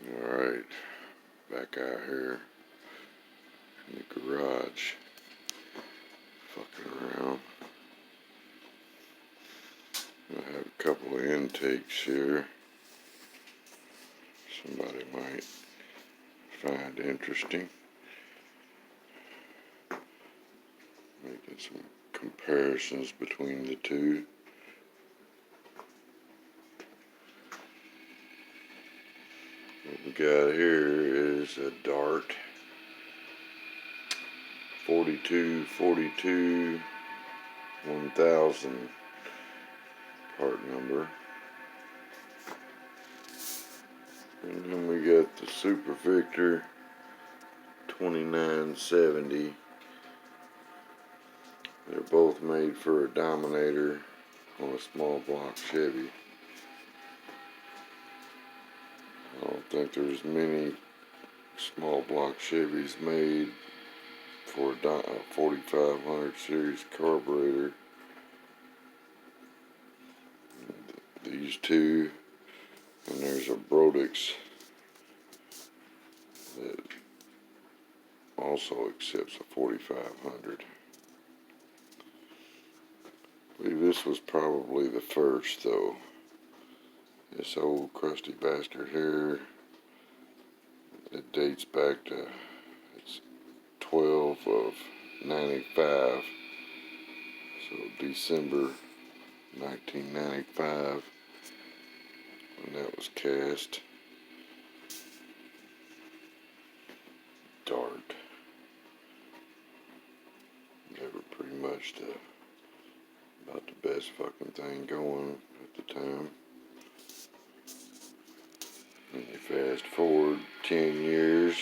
Alright, back out here in the garage, fucking around. I have a couple of intakes here somebody might find interesting. Making some comparisons between the two. What we got here is a Dart 4242 1000 part number. And then we got the Super Victor 2970. They're both made for a Dominator on a small block Chevy. I don't think there's many small block Chevys made for a 4500 series carburetor. These two, and there's a Brodix that also accepts a 4500. I believe this was probably the first, though. This old crusty bastard here, it dates back to, it's 12 of 95, so December 1995 when that was cast. Dart. They were pretty much about the best fucking thing going at the time. And you fast forward 10 years,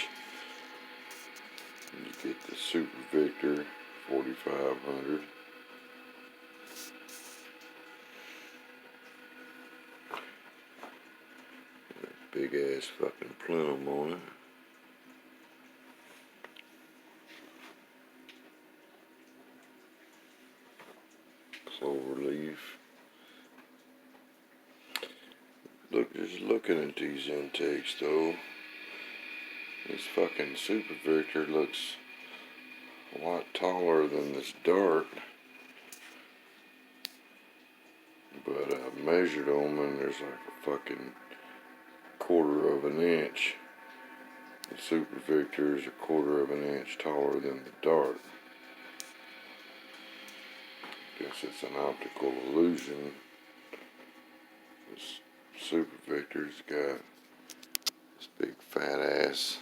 and you get the Super Victor 4500. Big ass fucking plenum on it. Clover leaf. Look, just looking at these intakes though, this fucking Super Victor looks a lot taller than this Dart. But I measured them and there's like a fucking quarter of an inch. The Super Victor is a quarter of an inch taller than the Dart. Guess it's an optical illusion. This Super Victor's got this big fat ass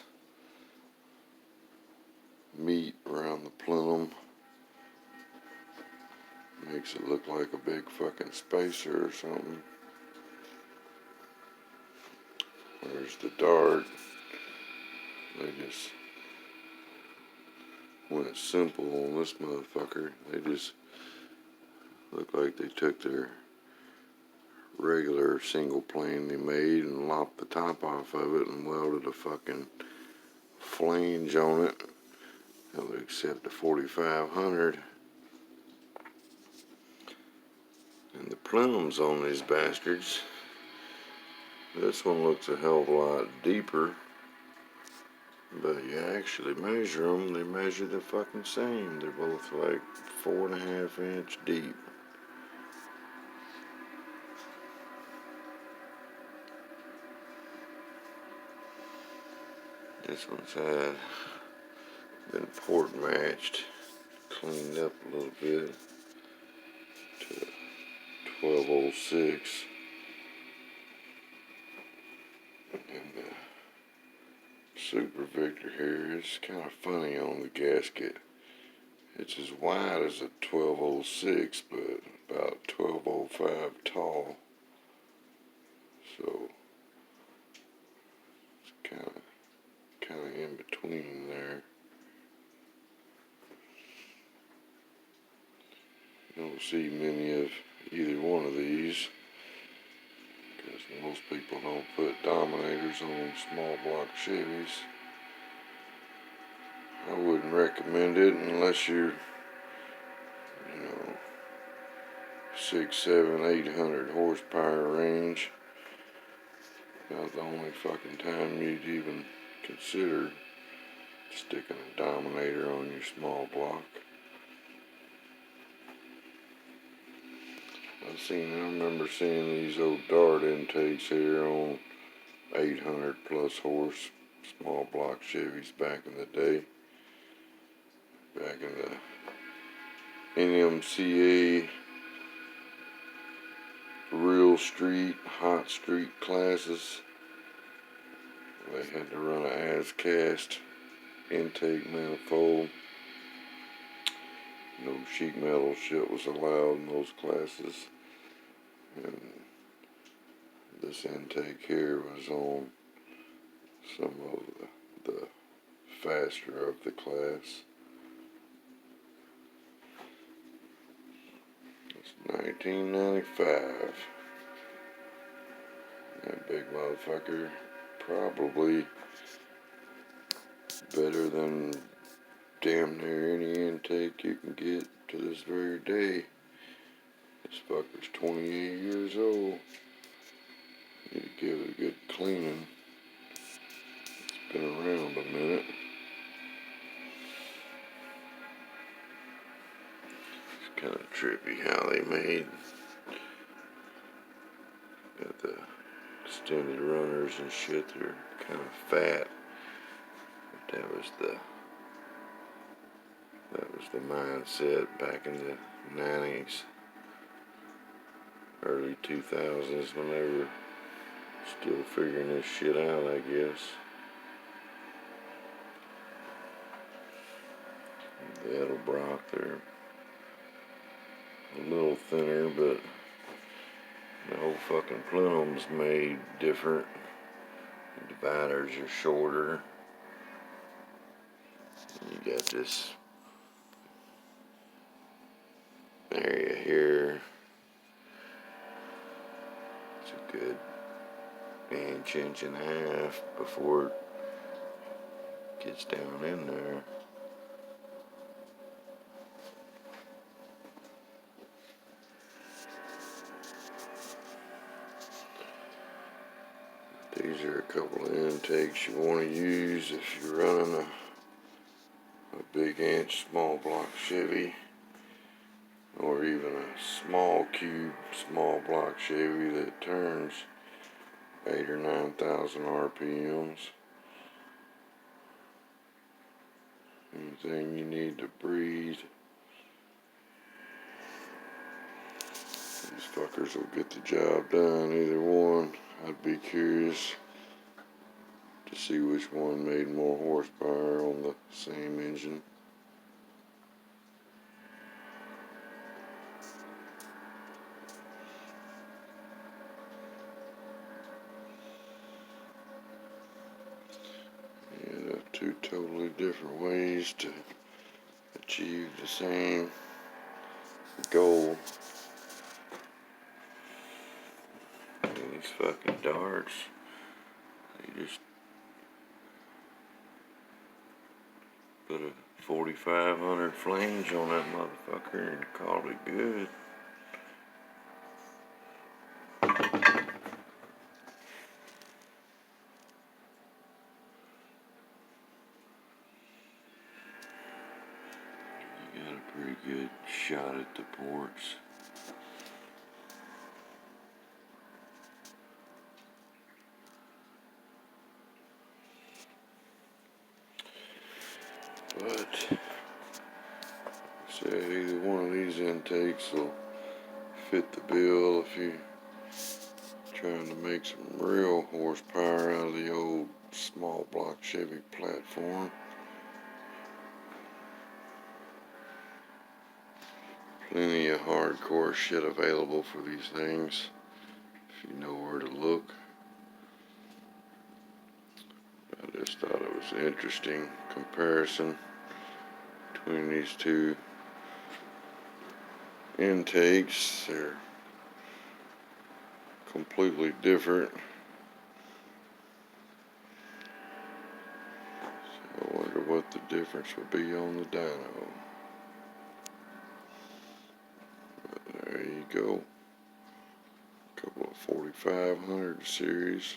meat around the plenum. Makes it look like a big fucking spacer or something. Where's the Dart? They just went simple on this motherfucker. They just look like they took their regular single plane they made and lopped the top off of it and welded a fucking flange on it. They'll accept a 4500. And the plenums on these bastards, this one looks a hell of a lot deeper, but you actually measure them, they measure the fucking same. They're both like 4.5 inch deep. This one's been port matched, cleaned up a little bit to 1206. And the Super Victor here is kind of funny on the gasket. It's as wide as a 1206, but about 1205 tall. So it's kind of in between there. You don't see many of either one of these because most people don't put Dominators on small block Chevys. I wouldn't recommend it unless you're, 600, 700, 800 horsepower range. Not the only fucking time you'd even consider sticking a Dominator on your small block. I remember seeing these old dart intakes here on 800 plus horse small block Chevys back in the day. Back in the NMCA real street, hot street classes. They had to run an as-cast intake manifold. No sheet metal shit was allowed in those classes. And this intake here was on some of the faster of the class. It's 1995. That big motherfucker, probably better than damn near any intake you can get to this very day. This fucker's 28 years old. Need to give it a good cleaning. It's been around a minute. It's kind of trippy how they made. Got the extended runners and shit. They're kind of fat. But that was the mindset back in the 90s, early 2000s, when they were still figuring this shit out, I guess. The Edelbrock, they're a little thinner, but the whole fucking plume's made different. The dividers are shorter. You got this area here. It's a good inch and a half before it gets down in there. These are a couple of intakes you want to use if you're running a big inch small block Chevy, or even a small cube small block Chevy that turns 8,000 or 9,000 RPMs. Anything you need to breathe, these fuckers will get the job done, either one. I'd be curious to see which one made more horsepower on the same engine. Yeah, two totally different ways to achieve the same goal. These fucking darts, they just put a 4500 flange on that motherfucker and call it good. You got a pretty good shot at the ports. But say either one of these intakes will fit the bill if you're trying to make some real horsepower out of the old small block Chevy platform. Plenty of hardcore shit available for these things if you know where to look. I just thought it was an interesting comparison between these two intakes. They're completely different. So I wonder what the difference would be on the dyno. But there you go. A couple of 4500 series.